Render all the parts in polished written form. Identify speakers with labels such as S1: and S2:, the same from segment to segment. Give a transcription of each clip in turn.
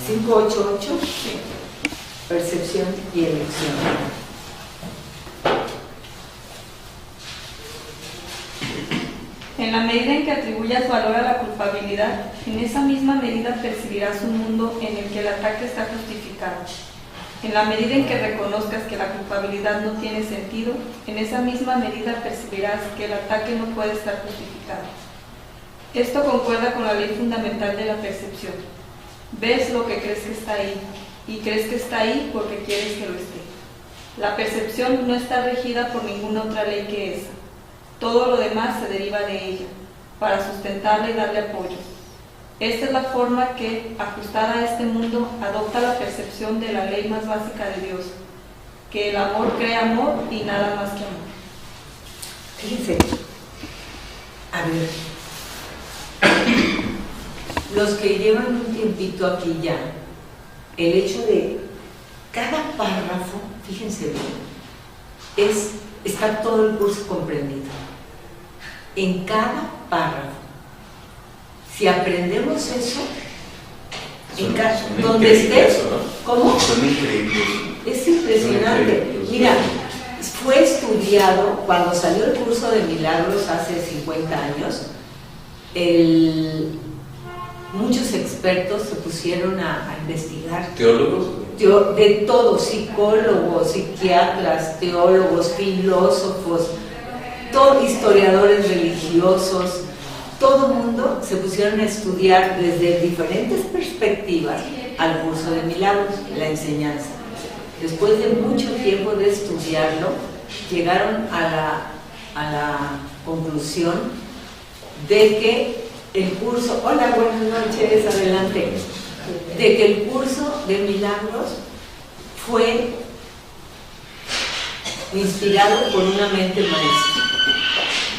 S1: 588, percepción y elección.
S2: En la medida en que atribuyas valor a la culpabilidad, en esa misma medida percibirás un mundo en el que el ataque está justificado. En la medida en que reconozcas que la culpabilidad no tiene sentido, en esa misma medida percibirás que el ataque no puede estar justificado. Esto concuerda con la ley fundamental de la percepción. Ves lo que crees que está ahí, y crees que está ahí porque quieres que lo esté. La percepción no está regida por ninguna otra ley que esa. Todo lo demás se deriva de ella, para sustentarla y darle apoyo. Esta es la forma que, ajustada a este mundo, adopta la percepción de la ley más básica de Dios, que el amor crea amor y nada más que amor.
S1: Fíjense, a ver, los que llevan un tiempito aquí ya, el hecho de cada párrafo, fíjense bien, está todo el curso comprendido. En cada párrafo. Si aprendemos eso, donde estés, ¿cómo?
S3: Son increíbles.
S1: Es impresionante. Mira, fue estudiado cuando salió el curso de milagros hace 50 años. Muchos expertos se pusieron a investigar.
S3: ¿Teólogos?
S1: De todo, psicólogos, psiquiatras, teólogos, filósofos, historiadores religiosos, todo el mundo se pusieron a estudiar desde diferentes perspectivas al curso de milagros, la enseñanza. Después de mucho tiempo de estudiarlo, llegaron a la conclusión de que el curso, hola, buenas noches, adelante, de que el curso de milagros fue inspirado por una mente maestra.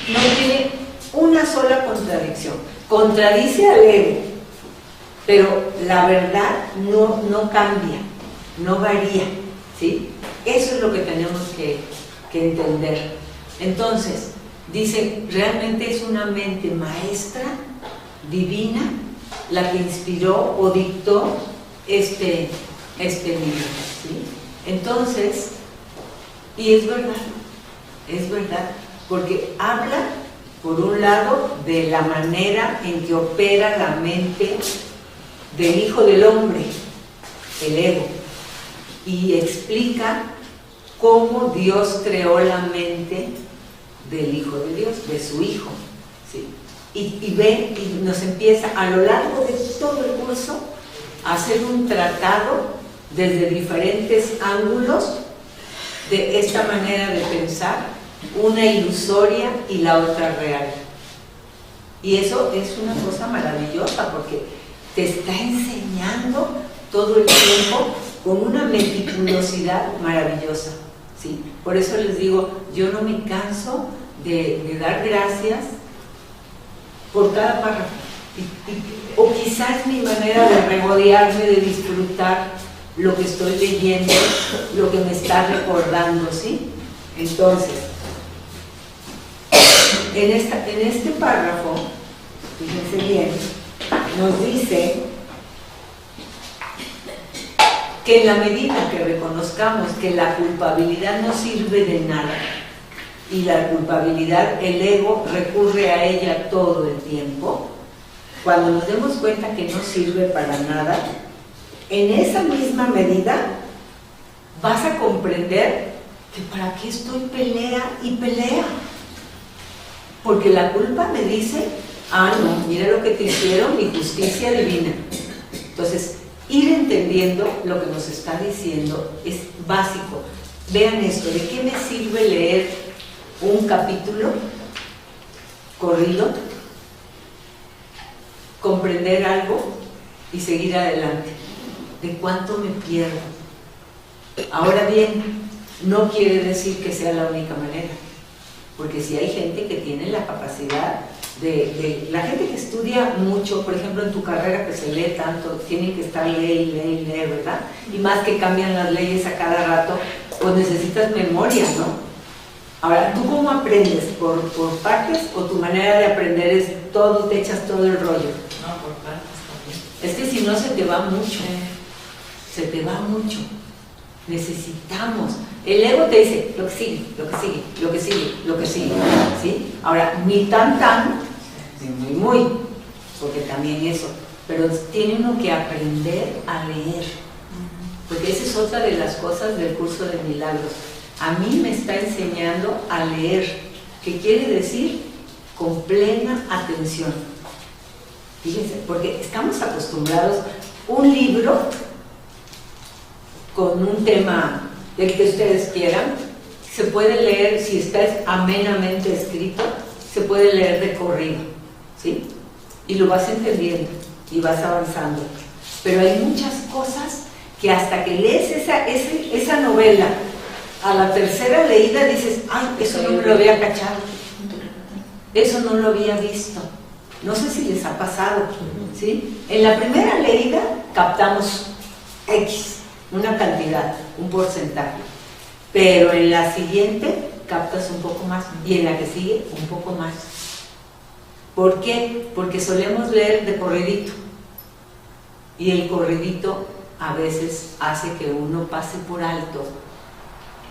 S1: No tiene una sola contradicción. Contradice al ego, pero la verdad no cambia, no varía, ¿sí? Eso es lo que tenemos que entender. Entonces, dice, realmente es una mente maestra, divina, la que inspiró o dictó este libro, ¿sí? Entonces, y es verdad, porque habla, por un lado, de la manera en que opera la mente del Hijo del Hombre, el ego, y explica cómo Dios creó la mente del Hijo de Dios, de su Hijo, ¿sí? Y ve, y nos empieza a lo largo de todo el curso a hacer un tratado desde diferentes ángulos de esta manera de pensar, una ilusoria y la otra real. Y eso es una cosa maravillosa porque te está enseñando todo el tiempo con una meticulosidad maravillosa, ¿sí? Por eso les digo, yo no me canso de dar gracias por cada párrafo, o quizás mi manera de regodearme, de disfrutar lo que estoy leyendo, lo que me está recordando, ¿sí? Entonces, en este párrafo, fíjense bien, nos dice que en la medida que reconozcamos que la culpabilidad no sirve de nada, y la culpabilidad, el ego recurre a ella todo el tiempo, cuando nos demos cuenta que no sirve para nada, en esa misma medida vas a comprender que para qué estoy pelea y pelea, porque la culpa me dice, ah no, mira lo que te hicieron, mi justicia divina. Entonces, ir entendiendo lo que nos está diciendo es básico. Vean esto, ¿de qué me sirve leer un capítulo corrido, comprender algo y seguir adelante? ¿De cuánto me pierdo? Ahora bien, no quiere decir que sea la única manera, porque si hay gente que tiene la capacidad la gente que estudia mucho, por ejemplo en tu carrera que se lee tanto, tienen que estar lee, ¿verdad? Y más que cambian las leyes a cada rato, pues necesitas memoria, ¿no? Ahora, ¿tú cómo aprendes? ¿Por partes o tu manera de aprender es todo, te echas todo el rollo?
S4: No, por partes también.
S1: Es que si no se te va mucho, se te va mucho. Necesitamos. El ego te dice, lo que sigue, lo que sigue, lo que sigue, lo que sigue, ¿sí? Ahora, ni tan, ni muy, porque también eso, pero tiene uno que aprender a leer, porque esa es otra de las cosas del curso de milagros. A mí me está enseñando a leer, que quiere decir con plena atención. Fíjense, porque estamos acostumbrados, un libro con un tema del que ustedes quieran, se puede leer, si está amenamente escrito, se puede leer de corrido, ¿sí? Y lo vas entendiendo y vas avanzando. Pero hay muchas cosas que hasta que lees esa novela, a la tercera leída dices, ay, eso no me lo había cachado, eso no lo había visto. No sé si les ha pasado, ¿sí? En la primera leída captamos X, una cantidad, un porcentaje, pero en la siguiente captas un poco más y en la que sigue un poco más. ¿Por qué? Porque solemos leer de corridito y el corridito a veces hace que uno pase por alto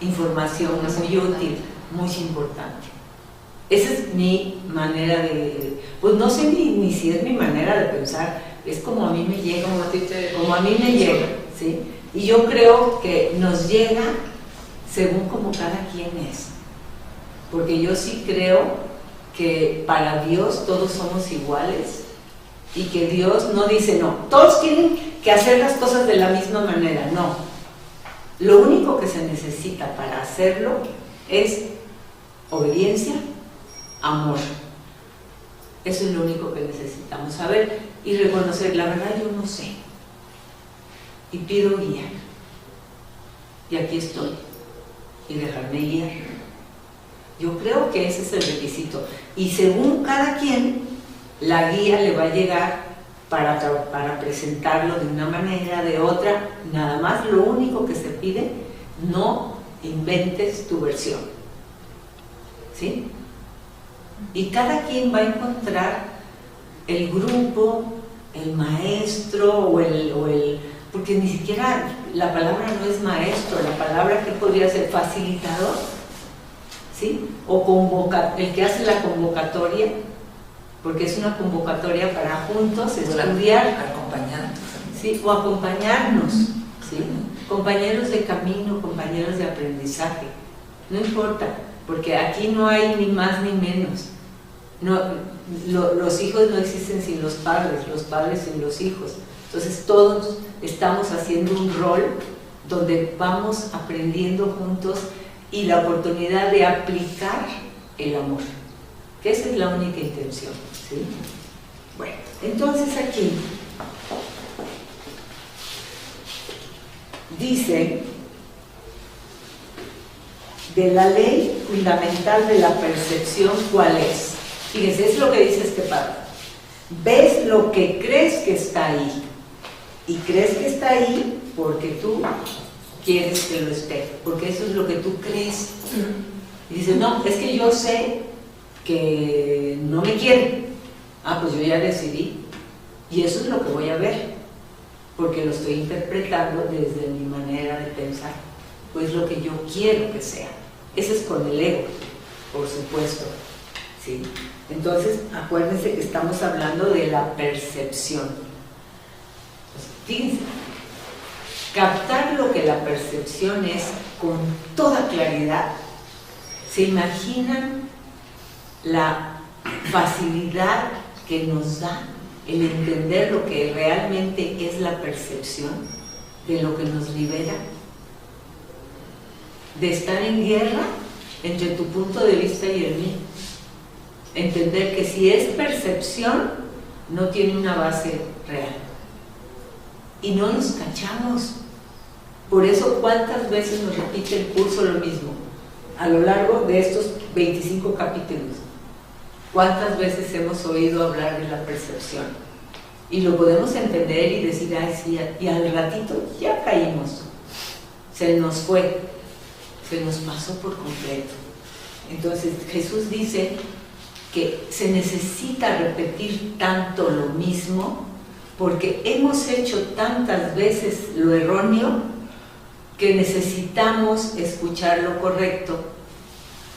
S1: información muy útil, muy importante. Esa es mi manera de, pues no sé ni si es mi manera de pensar, es como a mí me llega, como a mí me llega, ¿sí? Y yo creo que nos llega según como cada quien es, porque yo sí creo que para Dios todos somos iguales y que Dios no dice, no, todos tienen que hacer las cosas de la misma manera, no. Lo único que se necesita para hacerlo es obediencia, amor. Eso es lo único que necesitamos saber y reconocer, la verdad yo no sé y pido guía y aquí estoy y dejarme guiar. Yo creo que ese es el requisito y según cada quien la guía le va a llegar para presentarlo de una manera, de otra. Nada más lo único que se pide, no inventes tu versión, ¿sí? Y cada quien va a encontrar el grupo, el maestro o el porque ni siquiera la palabra no es maestro, la palabra que podría ser facilitador, ¿sí? O el que hace la convocatoria, porque es una convocatoria para juntos estudiar, ¿sí? O acompañarnos, ¿sí? Compañeros de camino, compañeros de aprendizaje, no importa, porque aquí no hay ni más ni menos. No, los hijos no existen sin los padres sin los hijos. Entonces todos estamos haciendo un rol donde vamos aprendiendo juntos y la oportunidad de aplicar el amor, que esa es la única intención, ¿sí? Bueno, entonces aquí dice de la ley fundamental de la percepción, ¿cuál es? Fíjense, es lo que dice este padre. Ves lo que crees que está ahí y crees que está ahí porque tú quieres que lo esté, porque eso es lo que tú crees. Y dices, no, es que yo sé que no me quieren. Ah, pues yo ya decidí y eso es lo que voy a ver, porque lo estoy interpretando desde mi manera de pensar, pues lo que yo quiero que sea. Ese es con el ego, por supuesto, ¿sí? Entonces, acuérdense que estamos hablando de la percepción. Pues, fíjense, captar lo que la percepción es con toda claridad. ¿Se imaginan la facilidad que nos da el entender lo que realmente es la percepción, de lo que nos libera? De estar en guerra entre tu punto de vista y el mío. Entender que si es percepción, no tiene una base real. Y no nos cachamos. Por eso, ¿cuántas veces nos repite el curso lo mismo? A lo largo de estos 25 capítulos. ¿Cuántas veces hemos oído hablar de la percepción? Y lo podemos entender y decir, ay, sí, y al ratito ya caímos. Se nos fue. Se nos pasó por completo. Entonces Jesús dice que se necesita repetir tanto lo mismo porque hemos hecho tantas veces lo erróneo que necesitamos escuchar lo correcto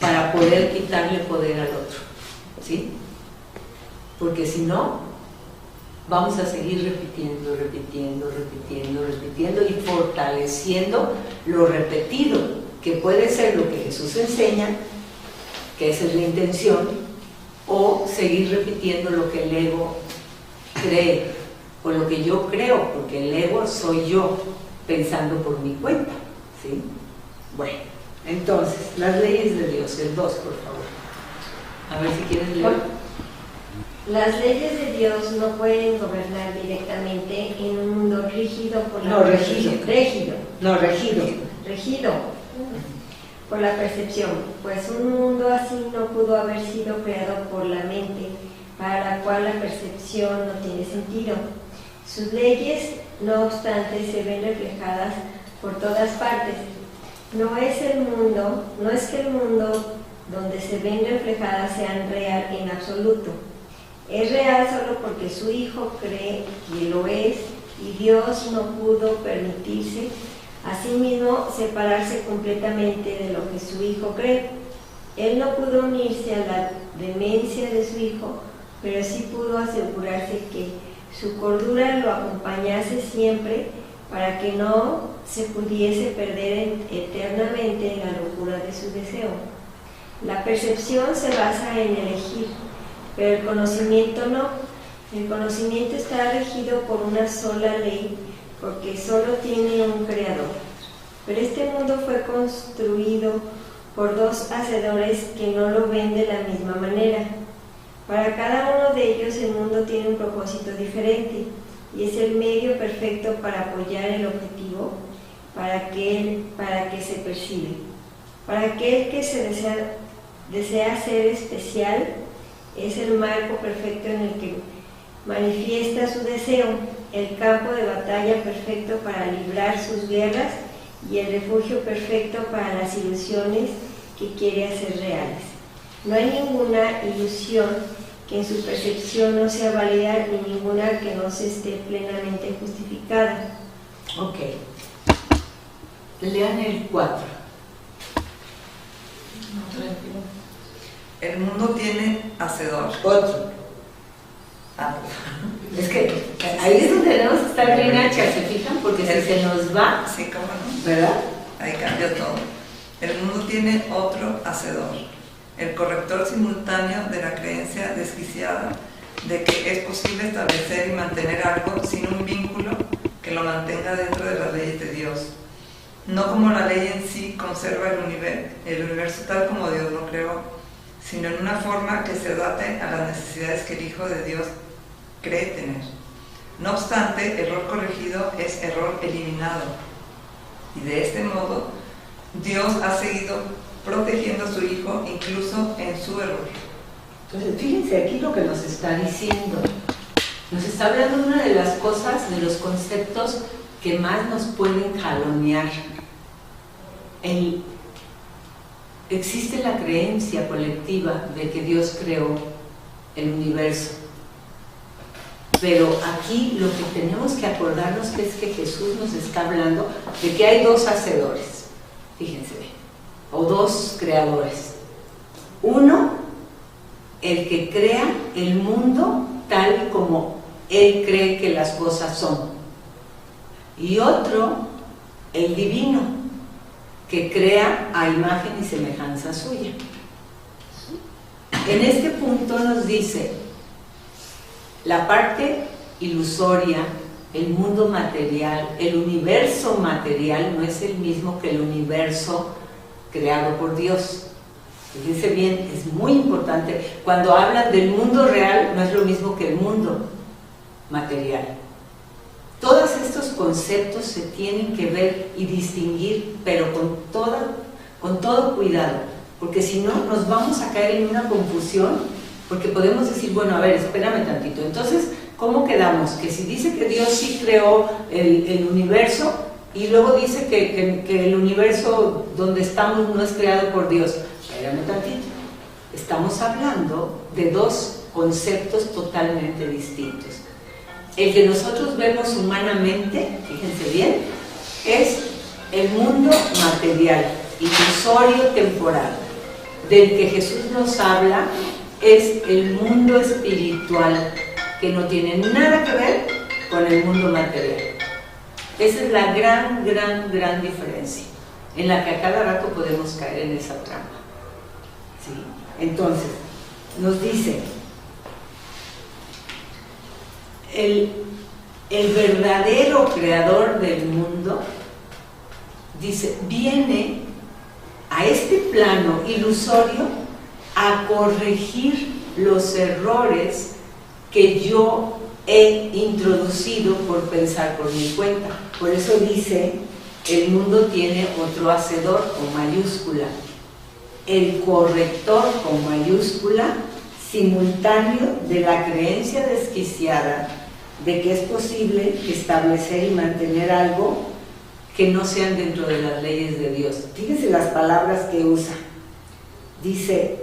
S1: para poder quitarle poder al otro, ¿sí? Porque si no, vamos a seguir repitiendo y fortaleciendo lo repetido, que puede ser lo que Jesús enseña, que esa es la intención, o seguir repitiendo lo que el ego cree, o lo que yo creo, porque el ego soy yo, pensando por mi cuenta, ¿sí? Bueno, entonces, las leyes de Dios, el 2, por favor. A ver si quieres leer.
S3: Las leyes de Dios no pueden gobernar directamente en un mundo rígido por la regido por la percepción, pues un mundo así no pudo haber sido creado por la mente, para la cual la percepción no tiene sentido. Sus leyes, no obstante, se ven reflejadas por todas partes. No es que el mundo donde se ven reflejadas sean real en absoluto. Es real solo porque su Hijo cree que lo es, y Dios no pudo permitirse a sí mismo separarse completamente de lo que su Hijo cree. Él no pudo unirse a la demencia de su Hijo, pero sí pudo asegurarse que su cordura lo acompañase siempre, para que no se pudiese perder eternamente en la locura de su deseo. La percepción se basa en elegir, pero el conocimiento no. El conocimiento está regido por una sola ley, porque solo tiene un creador. Pero este mundo fue construido por dos hacedores que no lo ven de la misma manera. Para cada uno de ellos el mundo tiene un propósito diferente, y es el medio perfecto para apoyar el objetivo para que se percibe. Para aquel que se desea ser especial, es el marco perfecto en el que manifiesta su deseo, el campo de batalla perfecto para librar sus guerras y el refugio perfecto para las ilusiones que quiere hacer reales. No hay ninguna ilusión que en su percepción no sea válida, ni ninguna que no se esté plenamente justificada.
S1: Ok. Lean el 4.
S4: El mundo tiene hacedor.
S1: Otro. Es que ahí es donde tenemos que estar bien hachas, ¿se fijan? Porque si se nos va,
S4: Sí, cómo no.
S1: ¿verdad?
S4: Ahí cambia todo. El mundo tiene otro hacedor, el corrector simultáneo de la creencia desquiciada de que es posible establecer y mantener algo sin un vínculo que lo mantenga dentro de las leyes de Dios. No como la ley en sí conserva el universo tal como Dios lo creó, sino en una forma que se adapte a las necesidades que el Hijo de Dios cree tener. No obstante, error corregido es error eliminado. Y de este modo, Dios ha seguido protegiendo a su Hijo incluso en su error.
S1: Entonces, fíjense aquí lo que nos está diciendo. Nos está hablando de una de las cosas, de los conceptos que más nos pueden jalonear. Existe la creencia colectiva de que Dios creó el universo. Pero aquí lo que tenemos que acordarnos es que Jesús nos está hablando de que hay dos hacedores, fíjense, o dos creadores. Uno, el que crea el mundo tal como Él cree que las cosas son. Y otro, el divino, que crea a imagen y semejanza suya. En este punto nos dice, la parte ilusoria, el mundo material, el universo material no es el mismo que el universo creado por Dios. Fíjense bien, es muy importante. Cuando hablan del mundo real, no es lo mismo que el mundo material. Todos estos conceptos se tienen que ver y distinguir, pero con todo cuidado, porque si no nos vamos a caer en una confusión, porque podemos decir, bueno, a ver, espérame tantito, entonces, ¿cómo quedamos? Que si dice que Dios sí creó el universo, y luego dice que el universo donde estamos no es creado por Dios. Espérame tantito. Estamos hablando de dos conceptos totalmente distintos. el que nosotros vemos humanamente, fíjense bien, es el mundo material, ilusorio, temporal. Del que Jesús nos habla es el mundo espiritual, que no tiene nada que ver con el mundo material. Esa es la gran diferencia, en la que a cada rato podemos caer en esa trampa. ¿Sí? Entonces, nos dice, el verdadero creador del mundo, dice, viene a este plano ilusorio a corregir los errores que yo he introducido por pensar por mi cuenta. Por eso dice, el mundo tiene otro hacedor con mayúscula, el corrector con mayúscula, simultáneo de la creencia desquiciada de que es posible establecer y mantener algo que no sean dentro de las leyes de Dios. Fíjense las palabras que usa. Dice,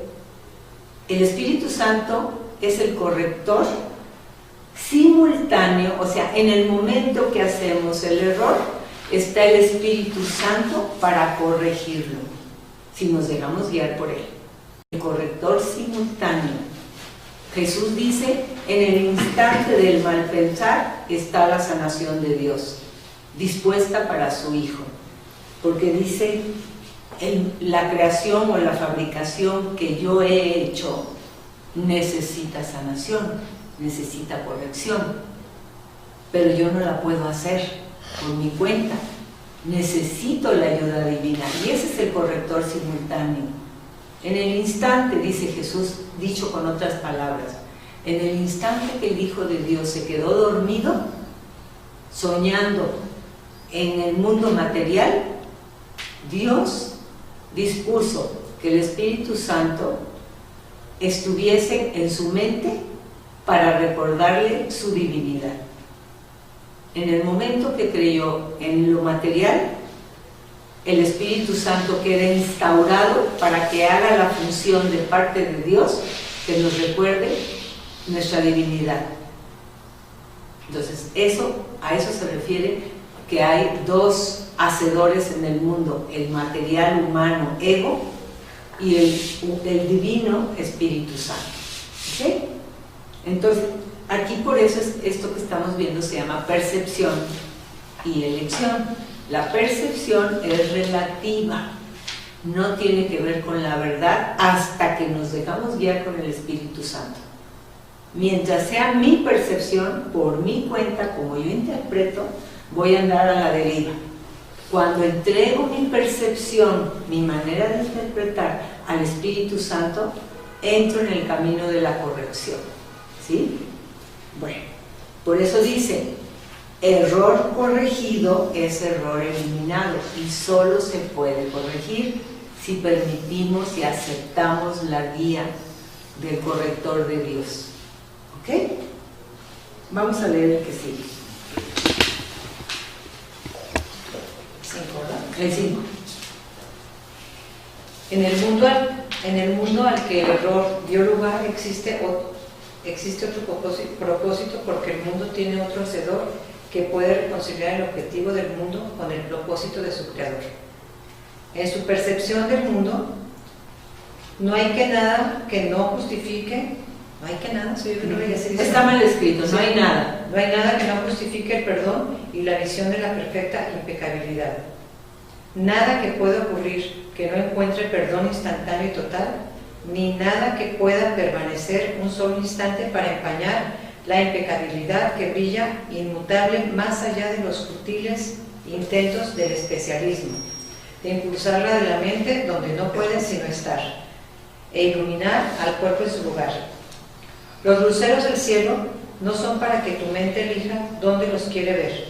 S1: el Espíritu Santo es el corrector simultáneo, o sea, en el momento que hacemos el error, está el Espíritu Santo para corregirlo, si nos dejamos guiar por él. El corrector simultáneo. Jesús dice, en el instante del mal pensar está la sanación de Dios, dispuesta para su Hijo, porque dice, la creación o la fabricación que yo he hecho necesita sanación, necesita corrección, pero yo no la puedo hacer por mi cuenta, necesito la ayuda divina, y ese es el corrector simultáneo. En el instante, dice Jesús, dicho con otras palabras, en el instante que el Hijo de Dios se quedó dormido, soñando en el mundo material, Dios dispuso que el Espíritu Santo estuviese en su mente para recordarle su divinidad. En el momento que creyó en lo material, el Espíritu Santo queda instaurado para que haga la función de parte de Dios que nos recuerde nuestra divinidad. Entonces, a eso se refiere que hay dos hacedores en el mundo, el material humano, ego, y el divino Espíritu Santo. ¿Okay? Entonces, aquí por eso esto que estamos viendo se llama percepción y elección. La percepción es relativa, no tiene que ver con la verdad hasta que nos dejamos guiar con el Espíritu Santo. Mientras sea mi percepción, por mi cuenta, como yo interpreto, voy a andar a la deriva. Cuando entrego mi percepción, mi manera de interpretar al Espíritu Santo, entro en el camino de la corrección. ¿Sí? Bueno, por eso dice, error corregido es error eliminado, y solo se puede corregir si permitimos y aceptamos la guía del corrector de Dios. ¿Ok? Vamos a leer el que sigue. 5, ¿verdad? El 5. En el mundo al que el error dio lugar existe otro propósito, porque el mundo tiene otro hacedor que puede reconciliar el objetivo del mundo con el propósito de su creador. En su percepción del mundo, no hay que nada que no justifique, no hay que nada, soy yo que no leía, se dice. Está mal escrito, no hay nada. No hay nada que no justifique el perdón y la visión de la perfecta impecabilidad. Nada que pueda ocurrir que no encuentre perdón instantáneo y total, ni nada que pueda permanecer un solo instante para empañar la impecabilidad que brilla inmutable más allá de los futiles intentos del especialismo, de impulsarla de la mente donde no puede sino estar, e iluminar al cuerpo en su lugar. Los luceros del cielo no son para que tu mente elija dónde los quiere ver.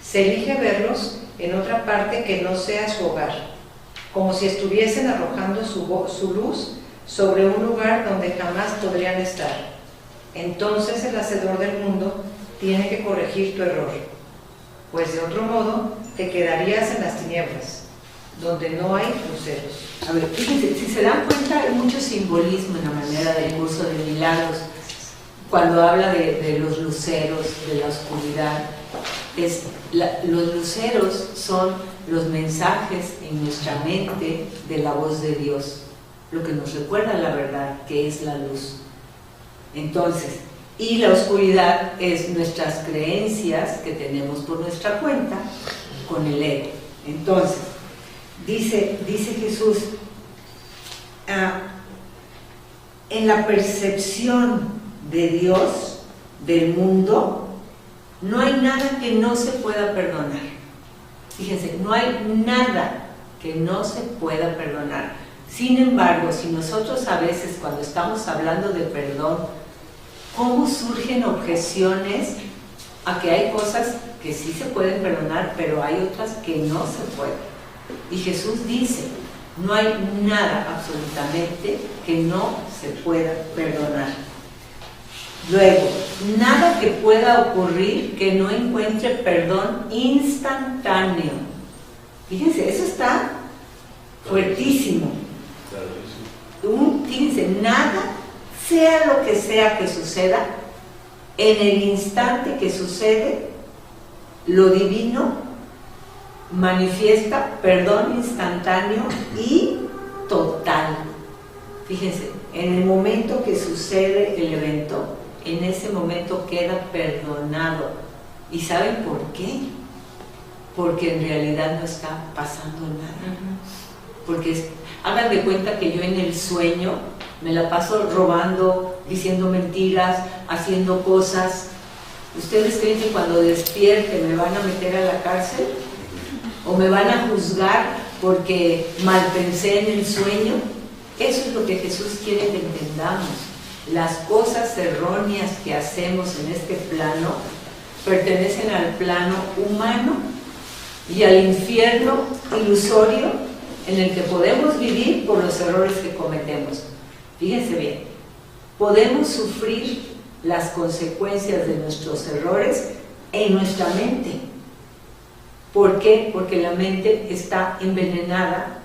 S1: Se elige verlos en otra parte que no sea su hogar, como si estuviesen arrojando su luz sobre un lugar donde jamás podrían estar. Entonces el hacedor del mundo tiene que corregir tu error, pues de otro modo te quedarías en las tinieblas, donde no hay luceros. A ver, fíjense, si se dan cuenta, hay mucho simbolismo en la manera del curso de milagros. cuando habla de los luceros, de la oscuridad, los luceros son los mensajes en nuestra mente de la voz de Dios, lo que nos recuerda la verdad, que es la luz. Entonces, y la oscuridad es nuestras creencias que tenemos por nuestra cuenta con el ego. Entonces, dice Jesús, en la percepción de Dios, del mundo, no hay nada que no se pueda perdonar. Fíjense, no hay nada que no se pueda perdonar. Sin embargo, si nosotros a veces cuando estamos hablando de perdón, ¿cómo surgen objeciones a que hay cosas que sí se pueden perdonar, pero hay otras que no se pueden? Y Jesús dice, no hay nada absolutamente que no se pueda perdonar. Luego, nada que pueda ocurrir que no encuentre perdón instantáneo. Fíjense, eso está fuertísimo. Fíjense, nada, sea lo que sea que suceda, en el instante que sucede, lo divino manifiesta perdón instantáneo y total. Fíjense, en el momento que sucede el evento, en ese momento queda perdonado. ¿Y saben por qué? Porque en realidad no está pasando nada. Porque hagan de cuenta que yo en el sueño me la paso robando, diciendo mentiras, haciendo cosas. ¿Ustedes creen que cuando despierte me van a meter a la cárcel? ¿O me van a juzgar porque mal pensé en el sueño? Eso es lo que Jesús quiere que entendamos. Las cosas erróneas que hacemos en este plano pertenecen al plano humano y al infierno ilusorio en el que podemos vivir por los errores que cometemos. Fíjense bien, podemos sufrir las consecuencias de nuestros errores en nuestra mente. ¿Por qué? Porque la mente está envenenada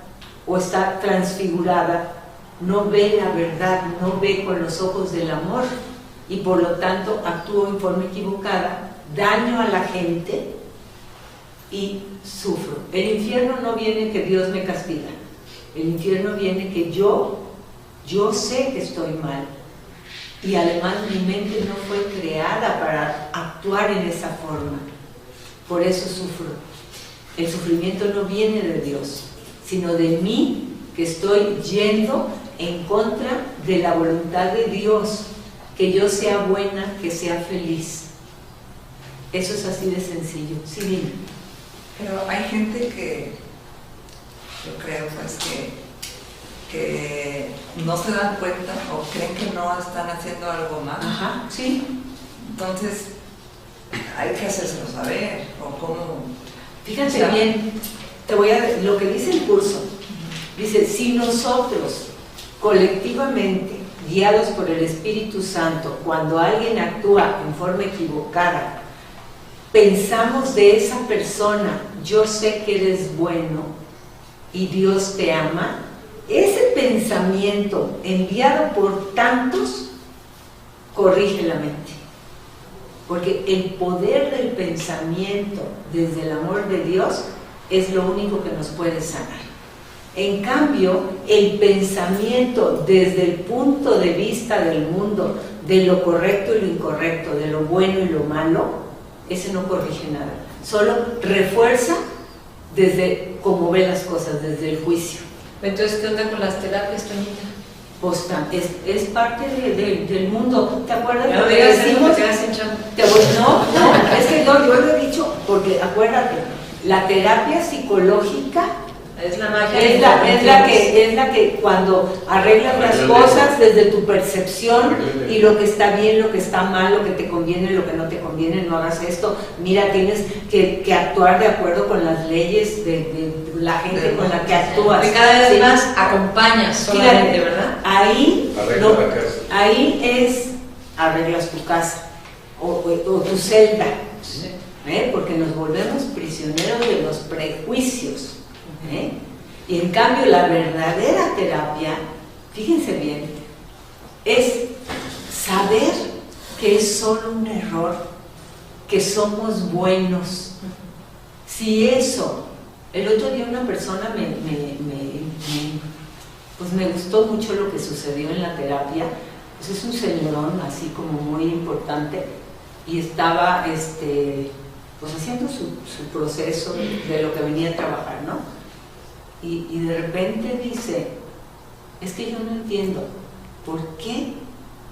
S1: o está transfigurada, no ve la verdad, no ve con los ojos del amor y por lo tanto actúa en forma equivocada, daño a la gente y sufro. El infierno no viene que Dios me castiga, el infierno viene que yo sé que estoy mal y además mi mente no fue creada para actuar en esa forma, por eso sufro. El sufrimiento no viene de Dios, sino de mí, que estoy yendo en contra de la voluntad de Dios, que yo sea buena, que sea feliz. Eso es así de sencillo. Sí, dime.
S4: Pero hay gente que, yo creo, pues que no se dan cuenta o creen que no están haciendo algo mal.
S1: Ajá, sí.
S4: Entonces, hay que hacérselo saber, o cómo.
S1: Fíjense bien, lo que dice el curso. Dice, si nosotros colectivamente, guiados por el Espíritu Santo, cuando alguien actúa en forma equivocada, pensamos de esa persona, yo sé que eres bueno y Dios te ama, ese pensamiento enviado por tantos corrige la mente. Porque el poder del pensamiento desde el amor de Dios es lo único que nos puede sanar. En cambio, el pensamiento desde el punto de vista del mundo, de lo correcto y lo incorrecto, de lo bueno y lo malo, ese no corrige nada. Solo refuerza desde cómo ve las cosas, desde el juicio.
S5: Entonces, ¿qué onda con las terapias, Toñita?
S1: Pues es parte del mundo. ¿Te acuerdas de
S5: No
S1: lo que
S5: digas
S1: decimos?
S5: eso, te quedas sin chamba.
S1: No, es que yo lo he dicho, porque acuérdate, la terapia psicológica
S5: Es la magia.
S1: es la que cuando arreglas las cosas desde tu percepción y lo que está bien, lo que está mal, lo que te conviene, lo que no te conviene, no hagas esto. Mira, tienes que actuar de acuerdo con las leyes de la gente con la que actúas.
S5: Y cada vez
S1: ¿sí?
S5: más acompañas solamente,
S1: Fíjate,
S5: ¿verdad?
S1: Ahí,
S6: Arreglas
S1: arreglas tu casa o tu celda, porque nos volvemos prisioneros de los prejuicios. Y en cambio la verdadera terapia, fíjense bien, es saber que es solo un error, que somos buenos. Si eso, el otro día una persona pues me gustó mucho lo que sucedió en la terapia, pues es un señorón así como muy importante y estaba pues haciendo su proceso de lo que venía a trabajar, ¿no? Y de repente dice, es que yo no entiendo por qué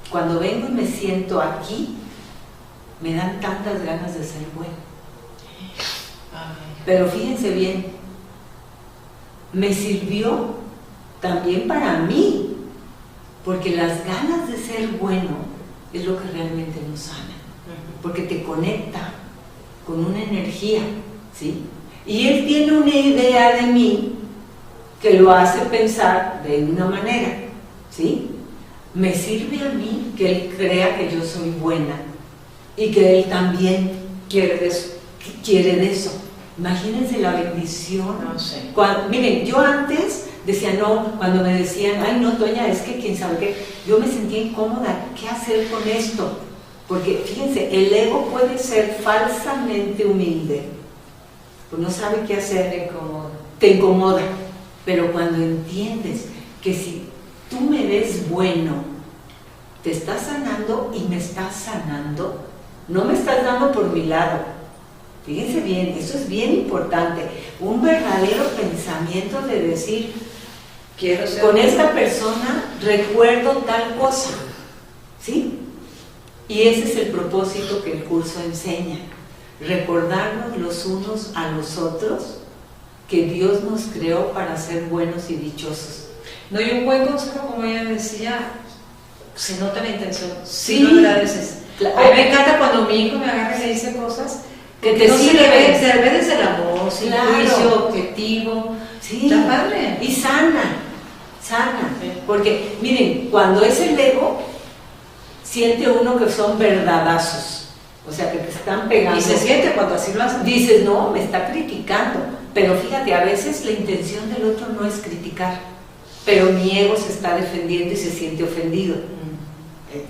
S1: cuando vengo y me siento aquí me dan tantas ganas de ser bueno. Pero fíjense bien, me sirvió también para mí, porque las ganas de ser bueno es lo que realmente nos sana, porque te conecta con una energía, ¿sí? Y él tiene una idea de mí que lo hace pensar de una manera, ¿sí? Me sirve a mí que él crea que yo soy buena y que él también quiere de eso. Imagínense la bendición.
S5: No sé.
S1: Miren, yo antes decía, no, cuando me decían, ay no, Toña, es que quién sabe qué, yo me sentía incómoda, ¿qué hacer con esto? Porque fíjense, el ego puede ser falsamente humilde, pues no sabe qué hacer, te incomoda, pero cuando entiendes que si tú me ves bueno, te estás sanando y me estás sanando, no me estás dando por mi lado. Fíjense bien, eso es bien importante, un verdadero pensamiento de decir,
S5: Quiero ser
S1: con
S5: bueno.
S1: esta persona recuerdo tal cosa, ¿sí? Y ese es el propósito que el curso enseña, recordarnos los unos a los otros que Dios nos creó para ser buenos y dichosos.
S5: No, y un buen consejo, como ella decía, se nota la intención.
S1: Sí.
S5: No lo agradeces.
S1: Claro.
S5: A mí me encanta cuando mi hijo me agarra y me dice cosas
S1: Que te
S5: no se
S1: sirven.
S5: le ve desde el amor, sin
S1: Claro.
S5: juicio, objetivo.
S1: Sí,
S5: Está padre.
S1: y sana,
S5: Sí.
S1: porque miren, cuando es el ego, siente uno que son verdadazos, o sea, que te están pegando.
S5: Y se siente cuando así lo hacen.
S1: Dices, no, me está criticando, pero fíjate, a veces la intención del otro no es criticar, pero mi ego se está defendiendo y se siente ofendido.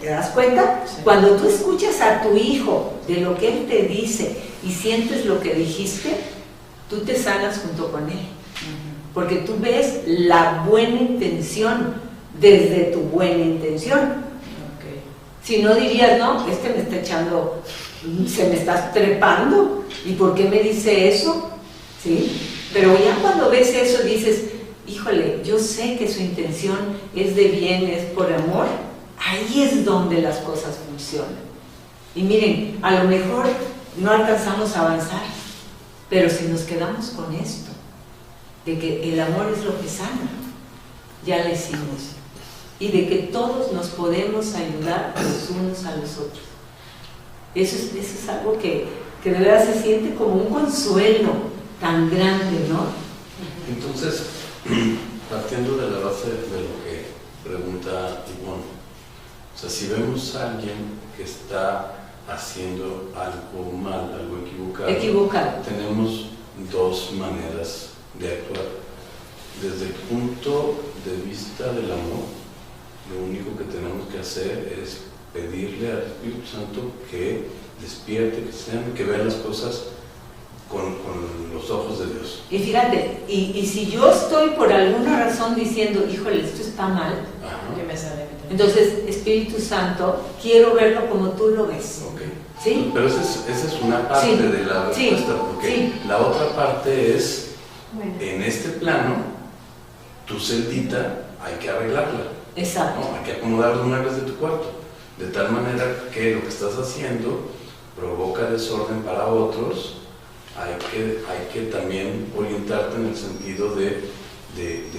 S1: ¿Te das cuenta?
S5: Sí.
S1: Cuando tú escuchas a tu hijo de lo que él te dice y sientes lo que dijiste, tú te sanas junto con él, porque tú ves la buena intención desde tu buena intención.
S5: Okay.
S1: Si no dirías, no, me está echando, se me está trepando, ¿y por qué me dice eso? ¿Sí? Pero ya cuando ves eso dices, híjole, yo sé que su intención es de bien, es por amor, ahí es donde las cosas funcionan. Y miren, a lo mejor no alcanzamos a avanzar, pero si nos quedamos con esto, de que el amor es lo que sana, ya le hicimos. Y de que todos nos podemos ayudar los unos a los otros. Eso es algo que de verdad se siente como un consuelo tan grande, ¿no?
S6: Entonces, partiendo de la base de lo que pregunta Ivonne, o sea, si vemos a alguien que está haciendo algo mal, algo equivocado, tenemos dos maneras de actuar. Desde el punto de vista del amor, lo único que tenemos que hacer es pedirle al Espíritu Santo que despierte, que vea las cosas con los ojos de Dios.
S1: Y fíjate, y si yo estoy por alguna razón diciendo, híjole, esto está mal,
S6: Ajá.
S5: Que me sale.
S1: entonces, Espíritu Santo, quiero verlo como tú lo ves.
S6: Ok.
S1: ¿Sí?
S6: Pero esa es una parte
S1: Sí.
S6: de la respuesta,
S1: Sí.
S6: porque
S1: Sí.
S6: la otra parte es,
S3: Bueno,
S6: en este plano, tu celdita hay que arreglarla,
S1: Exacto.
S6: ¿no? Hay que acomodar los muebles de tu cuarto, de tal manera que lo que estás haciendo provoca desorden para otros. Hay que también orientarte en el sentido de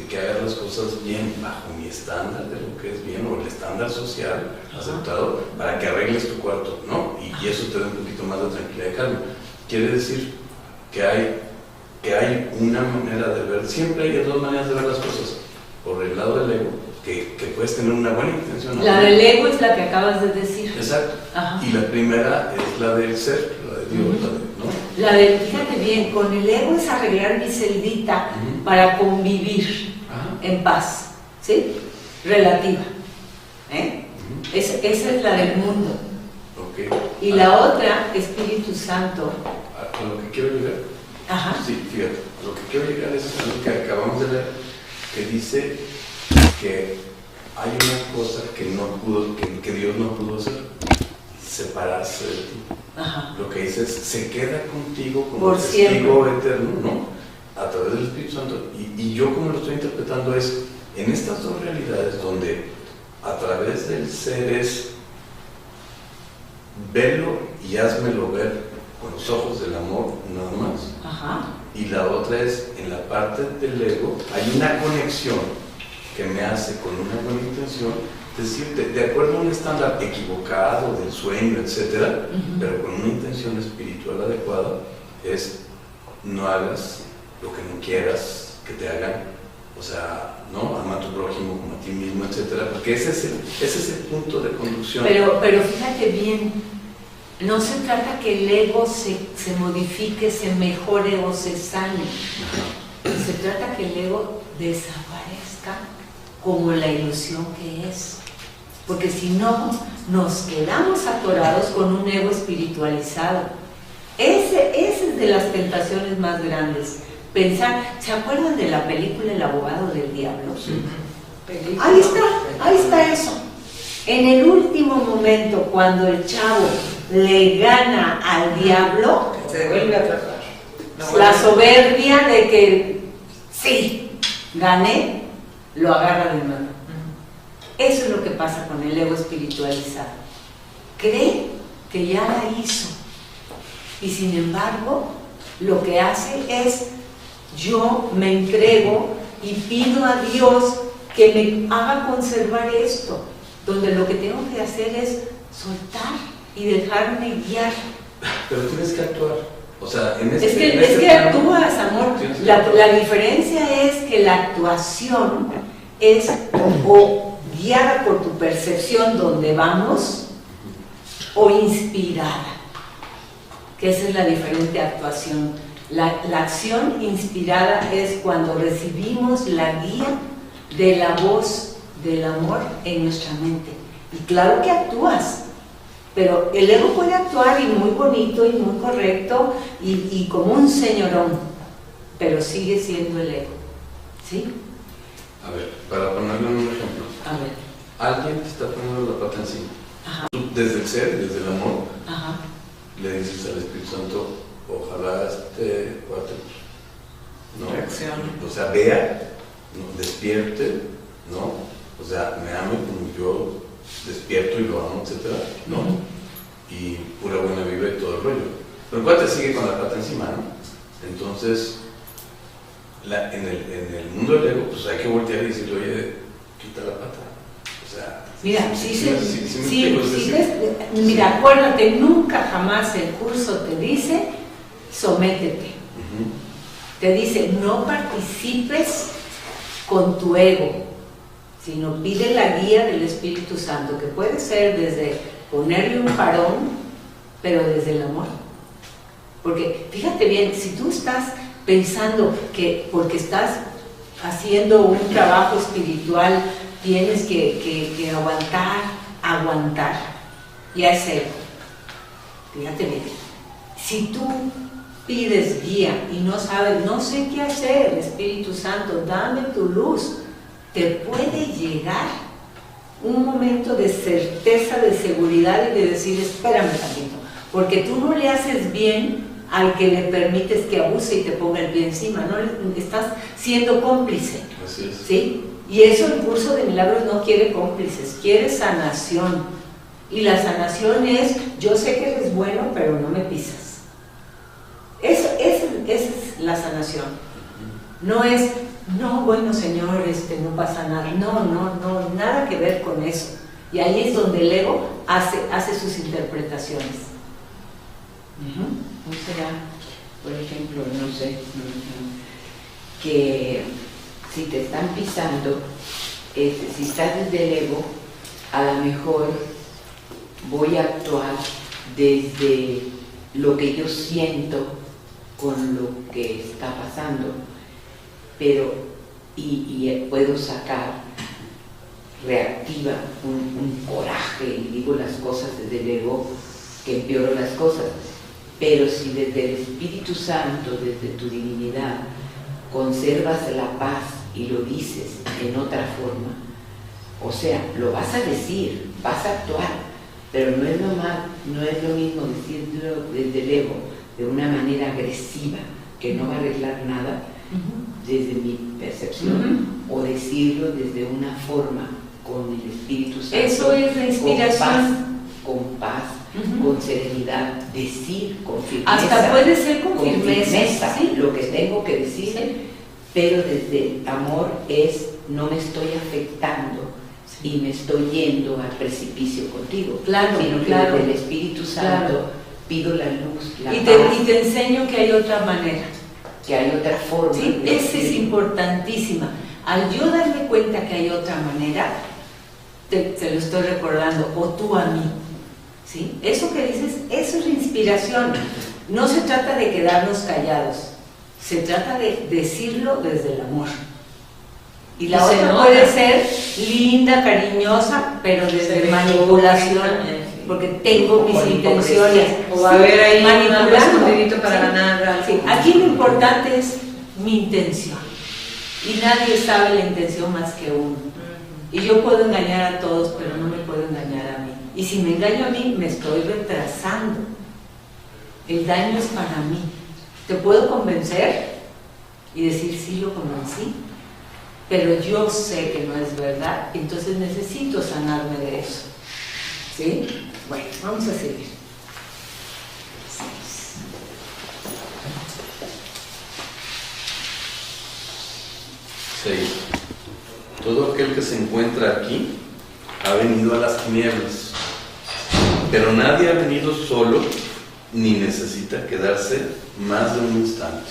S6: que hagas las cosas bien bajo mi estándar de lo que es bien, o el estándar social aceptado, para que arregles tu cuarto, ¿no? Y eso te da un poquito más de tranquilidad y calma. Quiere decir que hay una manera de ver, siempre hay dos maneras de ver las cosas. Por el lado del ego, que puedes tener una buena intención, ¿no?
S1: La del ego es la que acabas de decir.
S6: Exacto.
S1: Ajá.
S6: Y la primera es la del ser, la de Dios, ¿no?
S1: La del, fíjate bien, con el ego es arreglar mi celdita
S6: Ujú.
S1: para convivir
S6: Ajá.
S1: en paz, ¿sí? Relativa.
S6: Ujú.
S1: Esa es la del mundo. Y la otra, Espíritu Santo.
S6: A lo que quiero llegar.
S1: Ajá.
S6: Sí, fíjate, a lo que quiero llegar es a lo que acabamos de leer, que dice que hay una cosa que Dios no pudo hacer, separarse de ti.
S1: Ajá.
S6: Lo que dice es, se queda contigo como
S1: Por
S6: testigo
S1: siempre.
S6: eterno, ¿no? A través del Espíritu Santo. Y yo como lo estoy interpretando es, en estas dos realidades donde a través del ser es, velo y házmelo ver con los ojos del amor, nada más.
S1: Ajá.
S6: Y la otra es, en la parte del ego, hay una conexión que me hace con una buena intención, es decir, de acuerdo a un estándar equivocado del sueño, etcétera, pero con una intención espiritual adecuada, es no hagas lo que no quieras que te hagan, o sea, ¿no? Ama a tu prójimo como a ti mismo, etcétera, porque ese es el punto de conducción.
S1: Pero fíjate bien, no se trata que el ego se modifique, se mejore o se sane. Se trata que el ego desaparezca como la ilusión que es. Porque si no, nos quedamos atorados con un ego espiritualizado. Ese es de las tentaciones más grandes. Pensar, ¿se acuerdan de la película El abogado del diablo?
S6: Sí.
S1: Ahí está eso. En el último momento, cuando el chavo le gana al diablo,
S4: Se vuelve a tratar.
S1: la soberbia de que sí, gané, lo agarra de mano. Eso es lo que pasa con el ego espiritualizado. Cree que ya la hizo. Y sin embargo, lo que hace es, yo me entrego y pido a Dios que me haga conservar esto, donde lo que tengo que hacer es soltar y dejarme guiar.
S6: Pero tienes que actuar. O sea,
S1: Es que actúas, amor.
S6: Tienes que
S1: La
S6: actuar.
S1: diferencia es que la actuación es o guiada por tu percepción donde vamos o inspirada, que esa es la diferente actuación. La acción inspirada es cuando recibimos la guía de la voz del amor en nuestra mente. Y claro que actúas, pero el ego puede actuar y muy bonito y muy correcto y como un señorón, pero sigue siendo el ego. ¿Sí?
S6: A ver, para ponerle un ejemplo.
S1: A ver.
S6: Alguien te está poniendo la pata encima.
S1: Ajá.
S6: Tú, desde el ser, desde el amor,
S1: Ajá.
S6: le dices al Espíritu Santo, ojalá este cuate, ¿no?
S4: Reaccione.
S6: O sea, vea, ¿no? Despierte, ¿no? O sea, me ame como yo despierto y lo amo, etcétera, ¿no? Y pura buena vibra y todo el rollo. Pero el cuate sigue con la pata encima, ¿no? Entonces, en el mundo del ego, pues hay que voltear y decirle, oye, quita la pata. O sea,
S1: Mira,
S6: sí,
S1: mira, acuérdate, nunca jamás el curso te dice, sométete. Te dice, no participes con tu ego, sino pide la guía del Espíritu Santo, que puede ser desde ponerle un parón, pero desde el amor. Porque fíjate bien, si tú estás pensando que porque estás haciendo un trabajo espiritual tienes que aguantar, ya es ego. Fíjate bien, si tú pides guía y no sabes, no sé qué hacer, Espíritu Santo, dame tu luz, te puede llegar un momento de certeza, de seguridad y de decir, espérame tantito, porque tú no le haces bien al que le permites que abuse y te ponga el pie encima, no estás siendo cómplice.
S6: Así es.
S1: ¿Sí? Y eso el curso de milagros no quiere cómplices, quiere sanación. Y la sanación es, yo sé que eres bueno, pero no me pisas. Esa es la sanación. No es, no, bueno señor, no pasa nada. No, nada que ver con eso. Y ahí es donde el ego hace sus interpretaciones.
S7: O sea, por ejemplo, no sé, que si te están pisando, si estás desde el ego, a lo mejor voy a actuar desde lo que yo siento con lo que está pasando, pero y puedo sacar reactiva un coraje y digo las cosas desde el ego, que empeoro las cosas. Pero si desde el Espíritu Santo, desde tu divinidad, conservas la paz y lo dices en otra forma, o sea, lo vas a decir, vas a actuar, pero no es lo mismo decirlo desde el ego de una manera agresiva que no va a arreglar nada, desde mi percepción, o decirlo desde una forma con el Espíritu Santo.
S1: Eso es la inspiración.
S7: Con paz, con serenidad, decir con firmeza.
S1: Hasta puede ser con firmeza,
S7: ¿sí? Lo que tengo que decir, ¿sí? Pero desde el amor es, no me estoy afectando y me estoy yendo al precipicio contigo.
S1: Claro,
S7: sino que
S1: claro.
S7: desde el Espíritu Santo pido la luz, la
S1: y
S7: paz.
S1: te enseño que hay otra manera.
S7: Que hay otra forma.
S1: Sí, esa es importantísima. Al yo darme cuenta que hay otra manera, te lo estoy recordando, o tú a mí. ¿Sí? Eso que dices, eso es la inspiración. No se trata de quedarnos callados, se trata de decirlo desde el amor. Y la
S5: se
S1: otra
S5: nota.
S1: puede ser linda, cariñosa, pero desde manipulación, porque tengo mis intenciones.
S5: O va a haber ahí un
S1: manipulando.
S5: escondidito para
S1: Sí.
S5: ganar algo.
S1: Sí. Aquí lo importante es mi intención. Y nadie sabe la intención más que uno. Y yo puedo engañar a todos, pero no me puedo engañar a mí. Y si me engaño a mí, me estoy retrasando. El daño es para mí. Te puedo convencer y decir, sí, lo convencí, pero yo sé que no es verdad, entonces necesito sanarme de eso. ¿Sí? Bueno, vamos a seguir.
S6: 6. Todo aquel que se encuentra aquí ha venido a las tinieblas, pero nadie ha venido solo ni necesita quedarse más de un instante,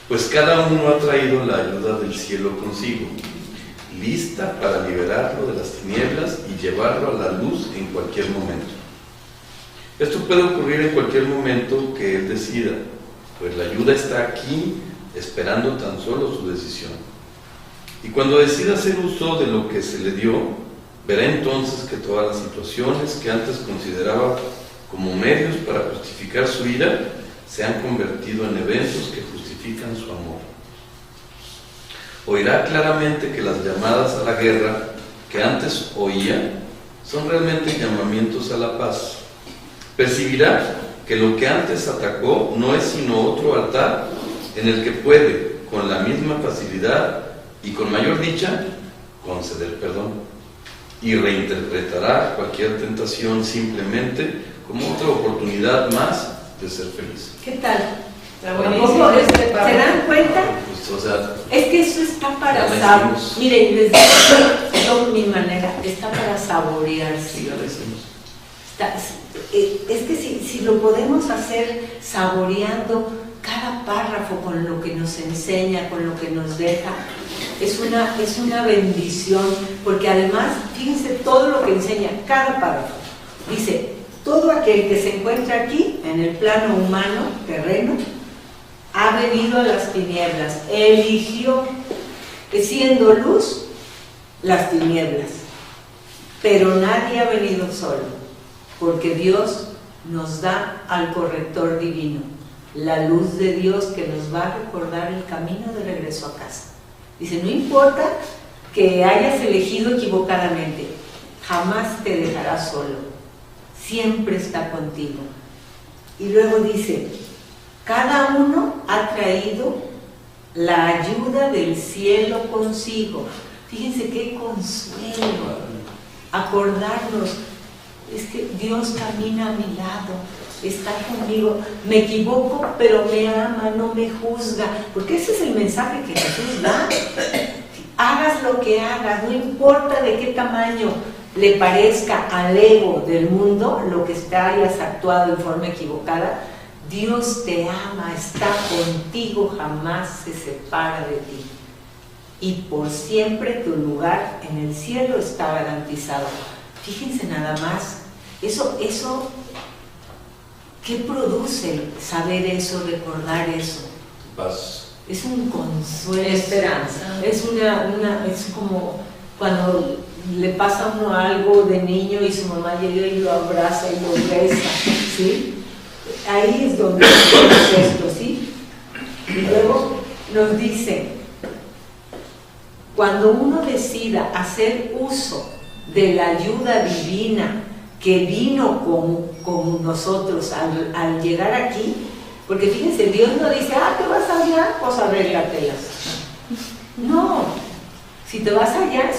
S6: pues cada uno ha traído la ayuda del cielo consigo, lista para liberarlo de las tinieblas y llevarlo a la luz en cualquier momento. Esto puede ocurrir en cualquier momento que él decida, pues la ayuda está aquí esperando tan solo su decisión. Y cuando decida hacer uso de lo que se le dio, verá entonces que todas las situaciones que antes consideraba como medios para justificar su ira se han convertido en eventos que justifican su amor. Oirá claramente que las llamadas a la guerra que antes oía son realmente llamamientos a la paz. Percibirá que lo que antes atacó no es sino otro altar en el que puede, con la misma facilidad y con mayor dicha, conceder perdón, y reinterpretará cualquier tentación simplemente como otra oportunidad más de ser feliz.
S1: ¿Qué tal?
S5: Está
S1: ¿Tampoco
S5: buenísimo
S1: ¿Se dan cuenta?
S6: Pues, o sea,
S1: Es que eso está para
S6: Ya lo
S1: saborear.
S6: hicimos.
S1: Miren, les digo yo mi manera, está para saborearse.
S6: sí, ya lo hicimos.
S1: Es que si lo podemos hacer saboreando cada párrafo con lo que nos enseña, con lo que nos deja, es una bendición, porque además, fíjense todo lo que enseña cada párrafo. Dice, todo aquel que se encuentra aquí, en el plano humano, terreno, ha venido a las tinieblas, eligió, siendo luz, las tinieblas, pero nadie ha venido solo, porque Dios nos da al corrector divino, la luz de Dios que nos va a recordar el camino de regreso a casa. Dice, no importa que hayas elegido equivocadamente, jamás te dejará solo, siempre está contigo. Y luego dice, cada uno ha traído la ayuda del cielo consigo. Fíjense qué consuelo, acordarnos, es que Dios camina a mi lado, está conmigo, me equivoco, pero me ama, no me juzga, porque ese es el mensaje que Jesús da. Hagas lo que hagas, no importa de qué tamaño le parezca al ego del mundo lo que hayas actuado en forma equivocada, Dios te ama, está contigo, jamás se separa de ti. Y por siempre tu lugar en el cielo está garantizado. Fíjense nada más, eso, ¿qué produce saber eso, recordar eso?
S6: Paz.
S1: Es un consuelo.
S5: Esperanza.
S1: Es como cuando le pasa a uno algo de niño y su mamá llega y lo abraza y lo besa, ¿sí? Ahí es donde es esto, ¿sí? Y luego nos dice, cuando uno decida hacer uso de la ayuda divina que vino con nosotros al llegar aquí, porque fíjense, Dios no dice, te vas allá, pues arréglatelas. No, si te vas allá,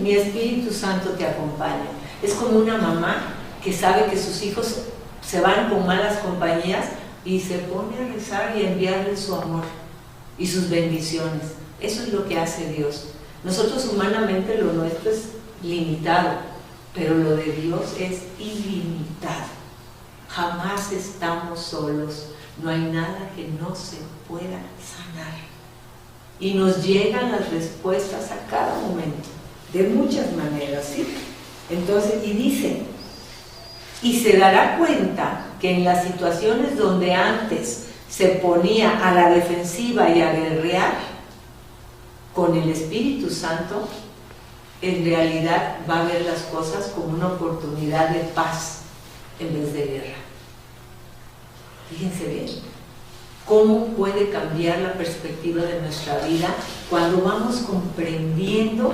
S1: mi Espíritu Santo te acompaña. Es como una mamá que sabe que sus hijos se van con malas compañías y se pone a rezar y a enviarles su amor y sus bendiciones. Eso es lo que hace Dios. Nosotros humanamente lo nuestro es limitado, pero lo de Dios es ilimitado. Jamás estamos solos, no hay nada que no se pueda sanar. Y nos llegan las respuestas a cada momento, de muchas maneras, ¿sí? Entonces, y dice, y se dará cuenta que en las situaciones donde antes se ponía a la defensiva y a guerrear, con el Espíritu Santo, en realidad va a ver las cosas como una oportunidad de paz en vez de guerra. Fíjense bien, cómo puede cambiar la perspectiva de nuestra vida cuando vamos comprendiendo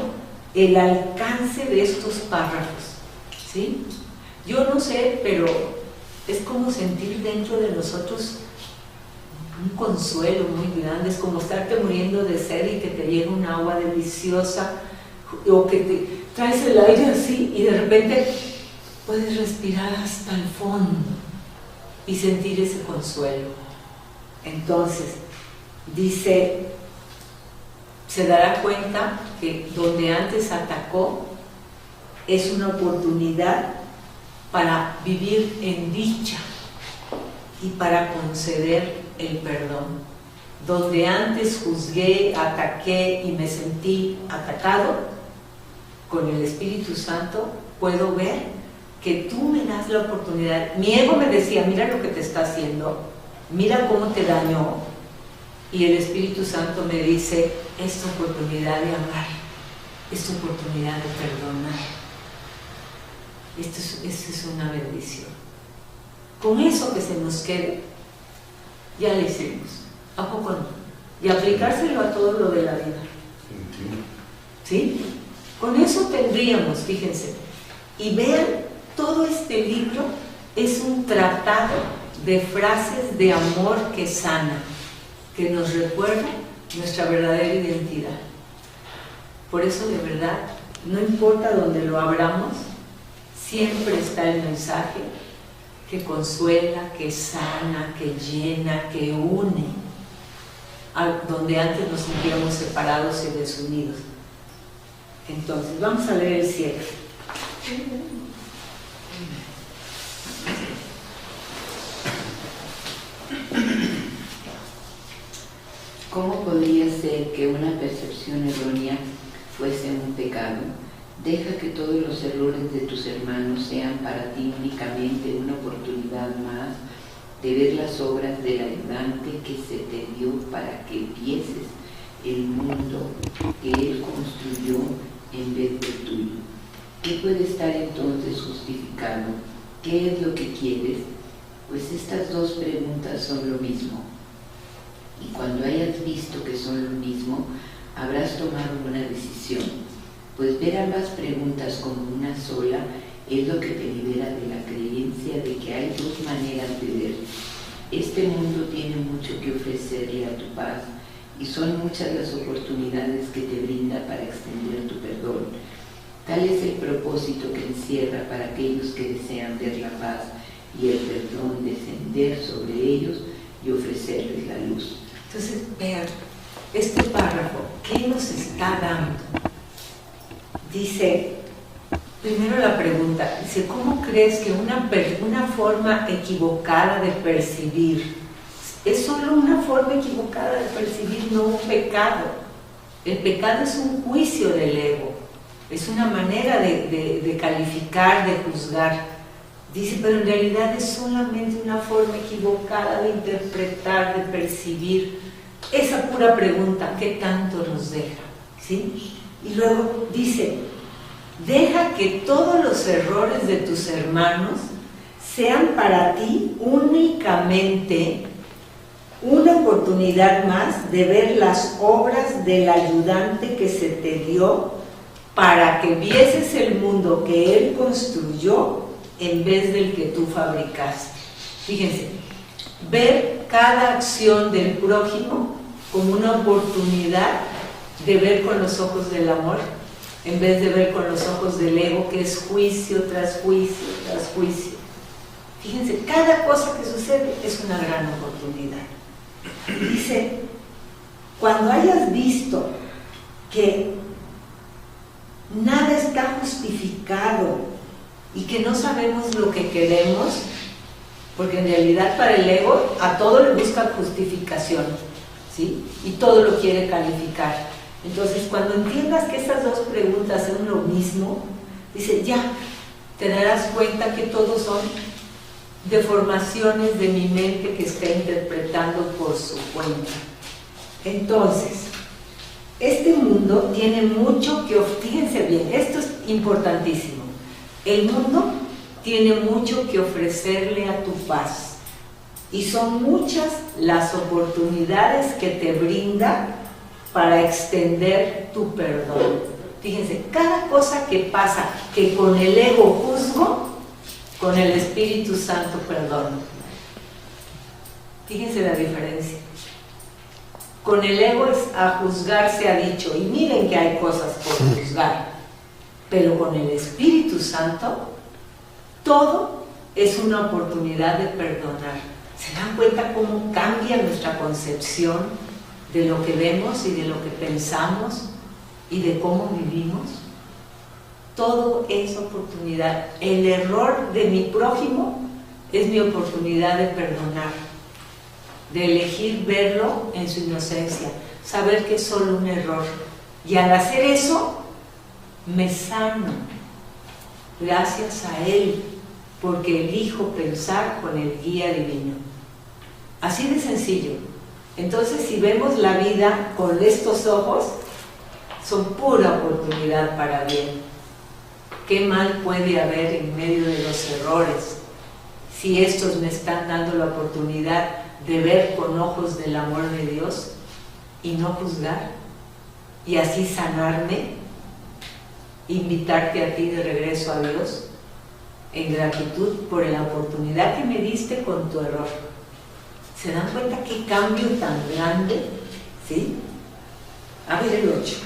S1: el alcance de estos párrafos, ¿sí? Yo no sé, pero es como sentir dentro de nosotros un consuelo muy grande. Es como estarte muriendo de sed y que te llega un agua deliciosa, o que te traes el aire así y de repente puedes respirar hasta el fondo y sentir ese consuelo. Entonces, dice, se dará cuenta que donde antes atacó es una oportunidad para vivir en dicha y para conceder el perdón. Donde antes juzgué, ataqué y me sentí atacado, con el Espíritu Santo puedo ver que tú me das la oportunidad. Mi ego me decía, mira lo que te está haciendo, mira cómo te dañó, y el Espíritu Santo me dice, es tu oportunidad de amar, es tu oportunidad de perdonar. Esto es una bendición. Con eso que se nos quede, ya le hicimos. ¿A poco no? Y aplicárselo a todo lo de la vida. ¿Sí? Con eso tendríamos, fíjense. Y vean, todo este libro es un tratado de frases de amor que sana, que nos recuerda nuestra verdadera identidad. Por eso, de verdad, no importa dónde lo abramos, siempre está el mensaje que consuela, que sana, que llena, que une, donde antes nos sentíamos separados y desunidos. Entonces, vamos a leer el 7.
S7: ¿Cómo podría ser que una percepción errónea fuese un pecado? Deja que todos los errores de tus hermanos sean para ti únicamente una oportunidad más de ver las obras del ayudante que se te dio para que vieses el mundo que él construyó en vez de tuyo. ¿Qué puede estar entonces justificado? ¿Qué es lo que quieres? Pues estas dos preguntas son lo mismo. Y cuando hayas visto que son lo mismo, habrás tomado una decisión. Pues ver ambas preguntas como una sola es lo que te libera de la creencia de que hay dos maneras de ver. Este mundo tiene mucho que ofrecerle a tu paz y son muchas las oportunidades que te brinda para extender tu perdón. Tal es el propósito que encierra para aquellos que desean ver la paz y el perdón descender sobre ellos y ofrecerles la luz.
S1: Entonces, vean, este párrafo, ¿qué nos está dando? Dice, primero la pregunta, dice, ¿cómo crees que una forma equivocada de percibir, es solo una forma equivocada de percibir, no un pecado? El pecado es un juicio del ego, es una manera de calificar, de juzgar. Dice, pero en realidad es solamente una forma equivocada de interpretar, de percibir. Esa pura pregunta, ¿qué tanto nos deja? ¿Sí? Y luego dice, Deja que todos los errores de tus hermanos sean para ti únicamente una oportunidad más de ver las obras del ayudante que se te dio para que vieses el mundo que él construyó en vez del que tú fabricaste. Fíjense, ver cada acción del prójimo como una oportunidad de ver con los ojos del amor en vez de ver con los ojos del ego, que es juicio tras juicio tras juicio. Fíjense, cada cosa que sucede es una gran oportunidad. Dice, cuando hayas visto que nada está justificado y que no sabemos lo que queremos, porque en realidad para el ego a todo le busca justificación, ¿sí? Y todo lo quiere calificar. Entonces, cuando entiendas que esas dos preguntas son lo mismo, dice, ya, te darás cuenta que todos son deformaciones de mi mente que está interpretando por su cuenta. Entonces, este mundo tiene mucho que ofrecer. Fíjense bien, esto es importantísimo. El mundo tiene mucho que ofrecerle a tu paz y son muchas las oportunidades que te brinda para extender tu perdón. Fíjense, cada cosa que pasa que con el ego juzgo, con el Espíritu Santo perdono. Fíjense la diferencia. Con el ego es a juzgar, se ha dicho, y miren que hay cosas por juzgar, pero con el Espíritu Santo todo es una oportunidad de perdonar. ¿Se dan cuenta cómo cambia nuestra concepción de lo que vemos y de lo que pensamos y de cómo vivimos? Todo es oportunidad. El error de mi prójimo es mi oportunidad de perdonar, de elegir verlo en su inocencia, saber que es solo un error. Y al hacer eso, me sano, gracias a él, porque elijo pensar con el guía divino. Así de sencillo. Entonces, si vemos la vida con estos ojos, son pura oportunidad para bien. ¿Qué mal puede haber en medio de los errores si estos me están dando la oportunidad de ver con ojos del amor de Dios y no juzgar? Y así sanarme, invitarte a ti de regreso a Dios en gratitud por la oportunidad que me diste con tu error. ¿Se dan cuenta qué cambio tan grande? ¿Sí? A ver el 8.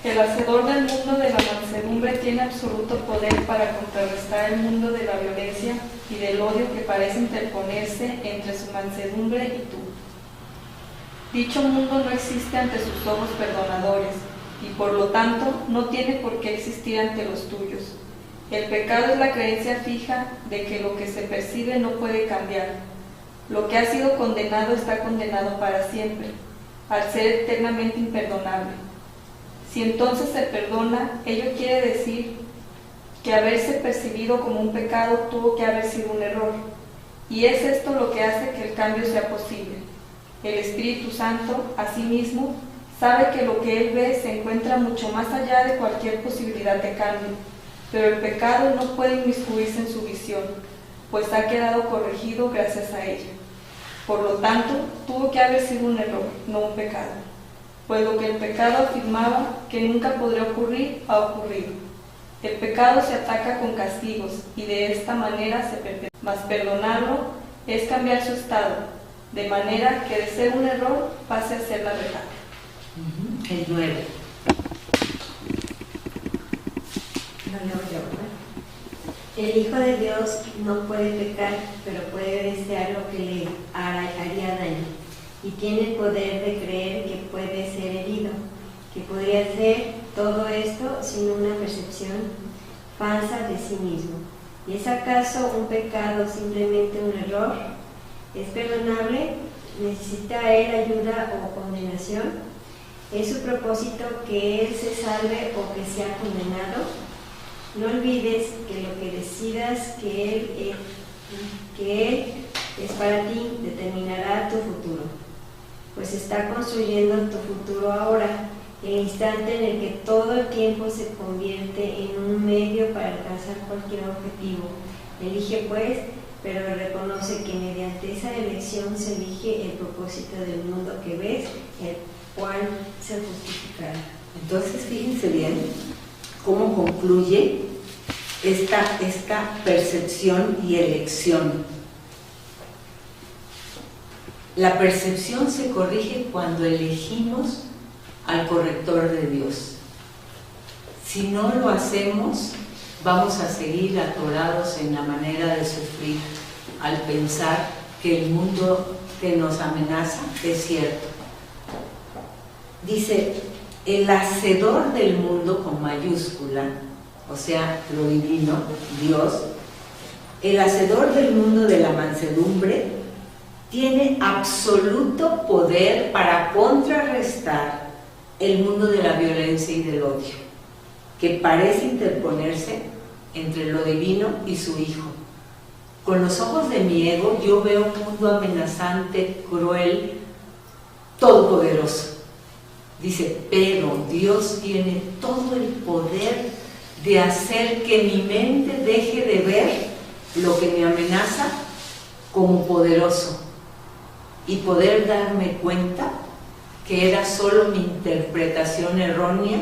S2: El hacedor del mundo de la mansedumbre tiene absoluto poder para contrarrestar el mundo de la violencia y del odio que parece interponerse entre su mansedumbre y tú. Dicho mundo no existe ante sus ojos perdonadores y por lo tanto no tiene por qué existir ante los tuyos. El pecado es la creencia fija de que lo que se percibe no puede cambiar. Lo que ha sido condenado está condenado para siempre, al ser eternamente imperdonable. Si entonces se perdona, ello quiere decir que haberse percibido como un pecado tuvo que haber sido un error, y es esto lo que hace que el cambio sea posible. El Espíritu Santo, asimismo, sabe que lo que él ve se encuentra mucho más allá de cualquier posibilidad de cambio, pero el pecado no puede inmiscuirse en su visión, pues ha quedado corregido gracias a ella. Por lo tanto, tuvo que haber sido un error, no un pecado, pues lo que el pecado afirmaba que nunca podría ocurrir, ha ocurrido. El pecado se ataca con castigos y de esta manera se perpetúa, mas perdonarlo es cambiar su estado, de manera que de ser un error pase a ser la verdad.
S1: El 9.
S3: El Hijo de Dios no puede pecar, pero puede desear lo que le haría daño, y tiene el poder de creer que puede ser herido, que podría hacer todo esto sin una percepción falsa de sí mismo. ¿Y es acaso un pecado simplemente un error? ¿Es perdonable? ¿Necesita él ayuda o condenación? ¿Es su propósito que él se salve o que sea condenado? No olvides que lo que decidas que él es para ti determinará tu futuro, pues está construyendo tu futuro ahora el instante en el que todo el tiempo se convierte en un medio para alcanzar cualquier objetivo. Elige pues, pero reconoce que mediante esa elección se elige el propósito del mundo que ves, el cual se justificará.
S1: Entonces, fíjense bien cómo concluye esta percepción y elección. La percepción se corrige cuando elegimos al corrector de Dios. Si no lo hacemos, vamos a seguir atorados en la manera de sufrir al pensar que el mundo que nos amenaza es cierto. Dice, el hacedor del mundo con mayúscula, o sea, lo divino, Dios, el hacedor del mundo de la mansedumbre, tiene absoluto poder para contrarrestar el mundo de la violencia y del odio, que parece interponerse entre lo divino y su Hijo. Con los ojos de mi ego yo veo un mundo amenazante, cruel, todopoderoso. Dice, pero Dios tiene todo el poder de hacer que mi mente deje de ver lo que me amenaza como poderoso y poder darme cuenta que era solo mi interpretación errónea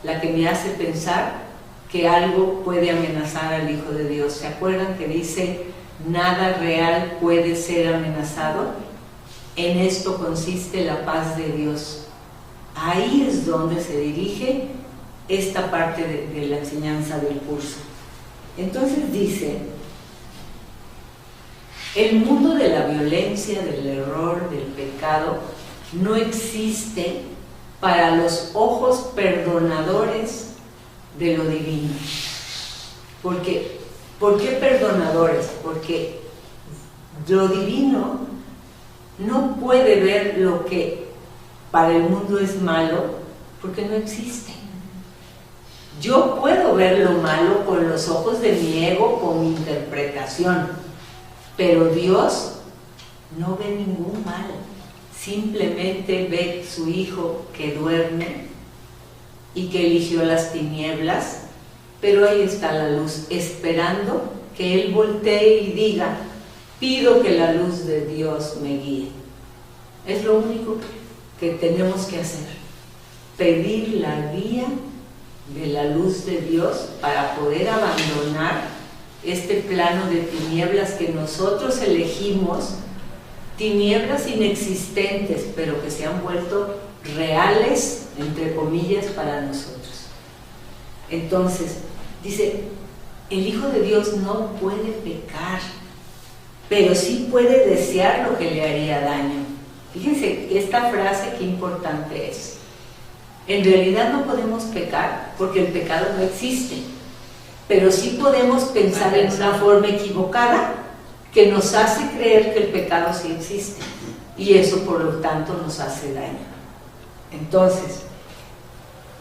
S1: la que me hace pensar que algo puede amenazar al Hijo de Dios. ¿Se acuerdan que dice, nada real puede ser amenazado? En esto consiste la paz de Dios. Ahí es donde se dirige esta parte de la enseñanza del curso. Entonces dice, el mundo de la violencia, del error, del pecado, no existe para los ojos perdonadores de lo divino. ¿Por qué perdonadores? Porque lo divino no puede ver lo que para el mundo es malo, porque no existe. Yo puedo ver lo malo con los ojos de mi ego, con mi interpretación, pero Dios no ve ningún mal, simplemente ve su Hijo que duerme y que eligió las tinieblas, pero ahí está la luz, esperando que Él voltee y diga, pido que la luz de Dios me guíe. Es lo único que tenemos que hacer, pedir la guía de la luz de Dios para poder abandonar este plano de tinieblas que nosotros elegimos, tinieblas inexistentes, pero que se han vuelto reales, entre comillas, para nosotros. Entonces, dice, el Hijo de Dios no puede pecar, pero sí puede desear lo que le haría daño. Fíjense esta frase, qué importante es. En realidad no podemos pecar porque el pecado no existe, pero sí podemos pensar en una forma equivocada que nos hace creer que el pecado sí existe y eso por lo tanto nos hace daño. Entonces,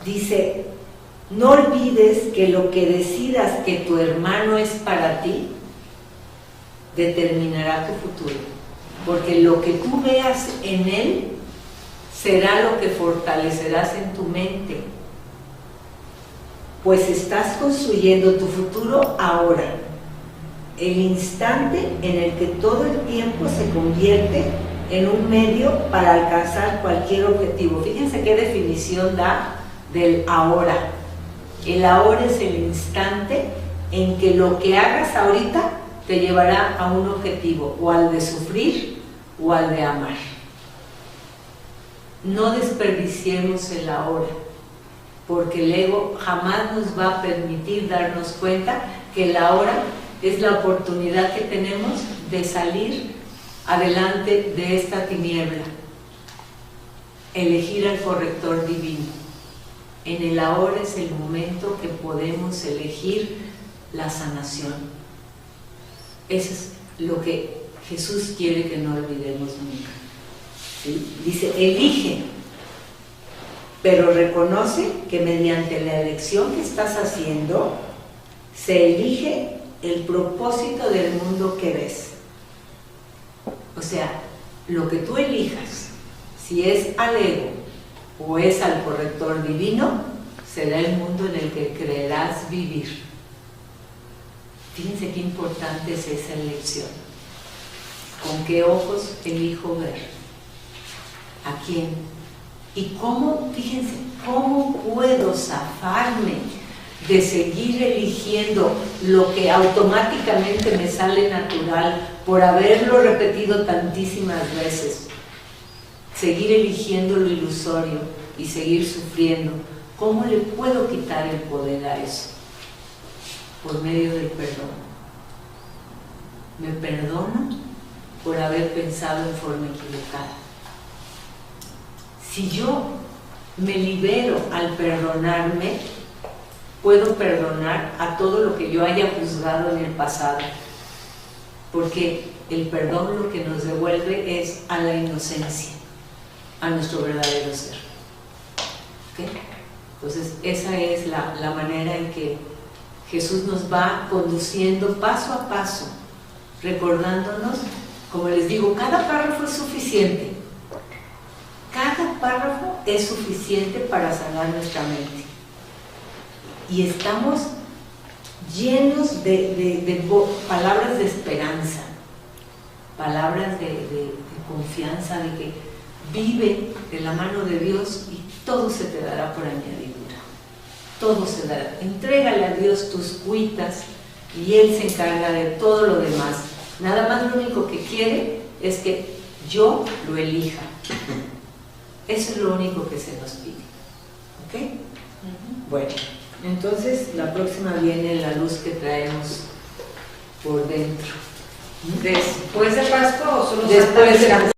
S1: dice, no olvides que lo que decidas que tu hermano es para ti determinará tu futuro, porque lo que tú veas en él será lo que fortalecerás en tu mente, pues estás construyendo tu futuro ahora, el instante en el que todo el tiempo se convierte en un medio para alcanzar cualquier objetivo. Fíjense qué definición da del ahora. El ahora es el instante en que lo que hagas ahorita te llevará a un objetivo, o al de sufrir o al de amar. No desperdiciemos el ahora, porque el ego jamás nos va a permitir darnos cuenta que el ahora es la oportunidad que tenemos de salir adelante de esta tiniebla, elegir al corrector divino. En el ahora es el momento que podemos elegir la sanación. Eso es lo que Jesús quiere que no olvidemos nunca. ¿Sí? Dice, elige, pero reconoce que mediante la elección que estás haciendo se elige el propósito del mundo que ves. O sea, lo que tú elijas, si es al ego o es al corrector divino, será el mundo en el que creerás vivir. Fíjense qué importante es esa elección. ¿Con qué ojos elijo ver? ¿A quién? Y cómo, fíjense, cómo puedo zafarme de seguir eligiendo lo que automáticamente me sale natural por haberlo repetido tantísimas veces. Seguir eligiendo lo ilusorio y seguir sufriendo. ¿Cómo le puedo quitar el poder a eso? Por medio del perdón. Me perdono por haber pensado en forma equivocada. Si yo me libero al perdonarme, puedo perdonar a todo lo que yo haya juzgado en el pasado, porque el perdón lo que nos devuelve es a la inocencia, a nuestro verdadero ser. ¿Okay? Entonces esa es la manera en que Jesús nos va conduciendo paso a paso, recordándonos, como les digo, cada párrafo es suficiente. Cada párrafo es suficiente para sanar nuestra mente. Y estamos llenos de palabras de esperanza, palabras de confianza, de que vive de la mano de Dios y todo se te dará por añadidura. Todo se dará. Entrégale a Dios tus cuitas y Él se encarga de todo lo demás. Nada más lo único que quiere es que yo lo elija. Eso es lo único que se nos pide. ¿Ok? Bueno, entonces la próxima viene la luz que traemos por dentro.
S5: ¿Después de Pascua o solo
S1: Después de